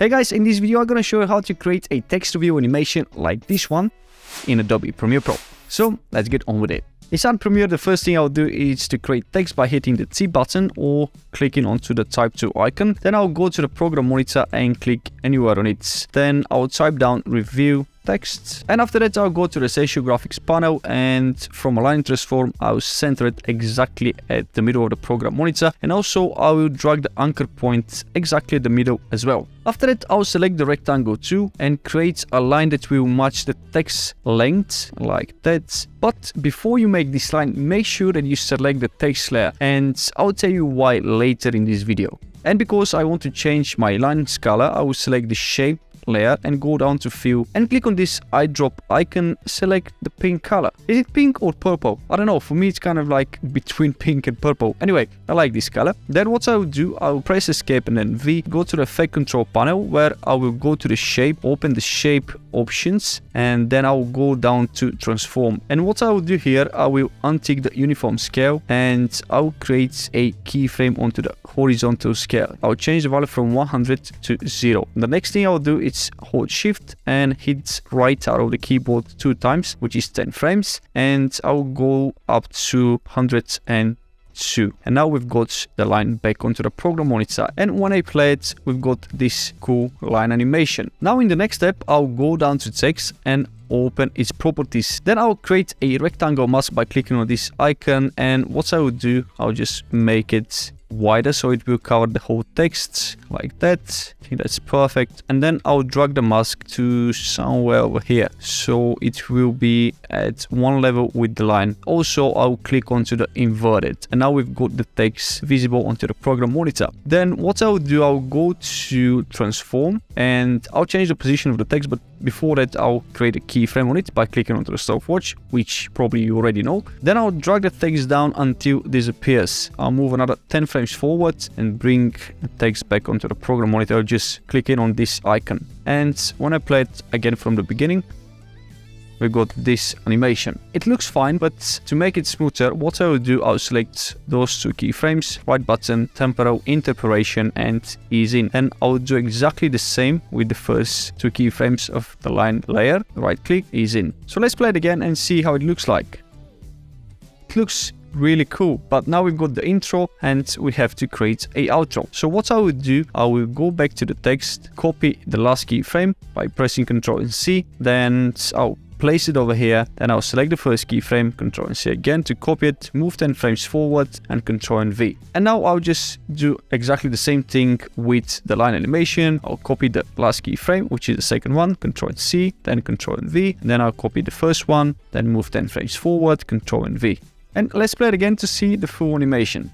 Hey guys, in this video I'm gonna show you how to create a text to view animation like this one in Adobe Premiere Pro. So let's get on with it. Inside Premiere, the first thing I'll do is to create text by hitting the T button or clicking onto the Type 2 icon. Then I'll go to the program monitor and click anywhere on it. Then I'll type down review text, and after that I'll go to the Essential Graphics panel, and from Align Transform I'll center it exactly at the middle of the program monitor, and also I will drag the anchor point exactly at the middle as well. After that I'll select the rectangle tool and create a line that will match the text length like that. But before you make this line, make sure that you select the text layer, and I'll tell you why later in this video. And because I want to change my line color, I will select the shape layer and go down to fill and click on this eyedrop icon. Select the pink color. Is it pink or purple? I don't know, for me it's kind of like between pink and purple. Anyway, I like this color. Then what I will do, I will press escape and then V, go to the effect control panel where I will go to the shape, open the shape options, and then I will go down to transform. And what I will do here, I will untick the uniform scale and I will create a keyframe onto the horizontal scale. I'll change the value from 100 to 0. The next thing I'll do is hold shift and hit right arrow of the keyboard 2 times, which is 10 frames, and I'll go up to 102. And now we've got the line back onto the program monitor, and when I play it, we've got this cool line animation. Now in the next step, I'll go down to text and open its properties. Then I'll create a rectangle mask by clicking on this icon, and what I will do, I'll just make it wider so it will cover the whole text like that. I think that's perfect. And then I'll drag the mask to somewhere over here so it will be at one level with the line. Also, I'll click onto the inverted, and now we've got the text visible onto the program monitor. Then what I'll do, I'll go to transform and I'll change the position of the text, but before that I'll create a keyframe on it by clicking onto the stopwatch, which probably you already know. Then I'll drag the text down until it disappears. I'll move another 10 frames forward and bring the text back onto the program monitor. I'll just click in on this icon, and when I play it again from the beginning, we got this animation. It looks fine, but to make it smoother, what I will do, I'll select those 2 keyframes, right button, temporal interpolation, and ease in. And I'll do exactly the same with the first 2 keyframes of the line layer. Right click, ease in. So let's play it again and see how it looks like. It looks really cool, but now we've got the intro and we have to create a outro. So what I will do, I will go back to the text, copy the last keyframe by pressing Ctrl and C, then I'll place it over here, then I'll select the first keyframe, Ctrl and C again to copy it, move 10 frames forward and Ctrl and V. And now I'll just do exactly the same thing with the line animation. I'll copy the last keyframe, which is the second one, Ctrl and C, then Ctrl and V, and then I'll copy the first one, then move 10 frames forward, Ctrl and V. And let's play it again to see the full animation.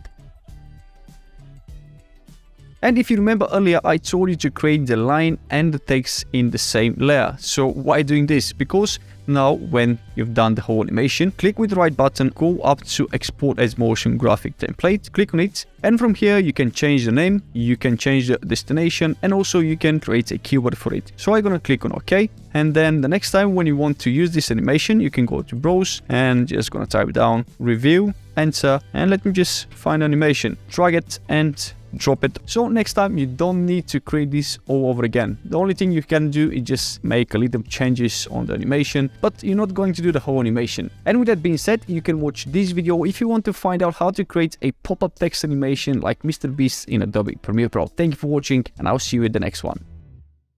And if you remember earlier, I told you to create the line and the text in the same layer. So why doing this? Because now when you've done the whole animation, click with the right button, go up to export as motion graphic template, click on it, and from here you can change the name, you can change the destination, and also you can create a keyword for it. So I'm gonna click on OK, and then the next time when you want to use this animation, you can go to browse and just gonna type down review, enter, and let me just find animation, drag it and drop it. So next time you don't need to create this all over again. The only thing you can do is just make a little changes on the animation, but you're not going to do the whole animation. And with that being said, you can watch this video if you want to find out how to create a pop-up text animation like Mr. Beast in Adobe Premiere Pro. Thank you for watching, and I'll see you in the next one.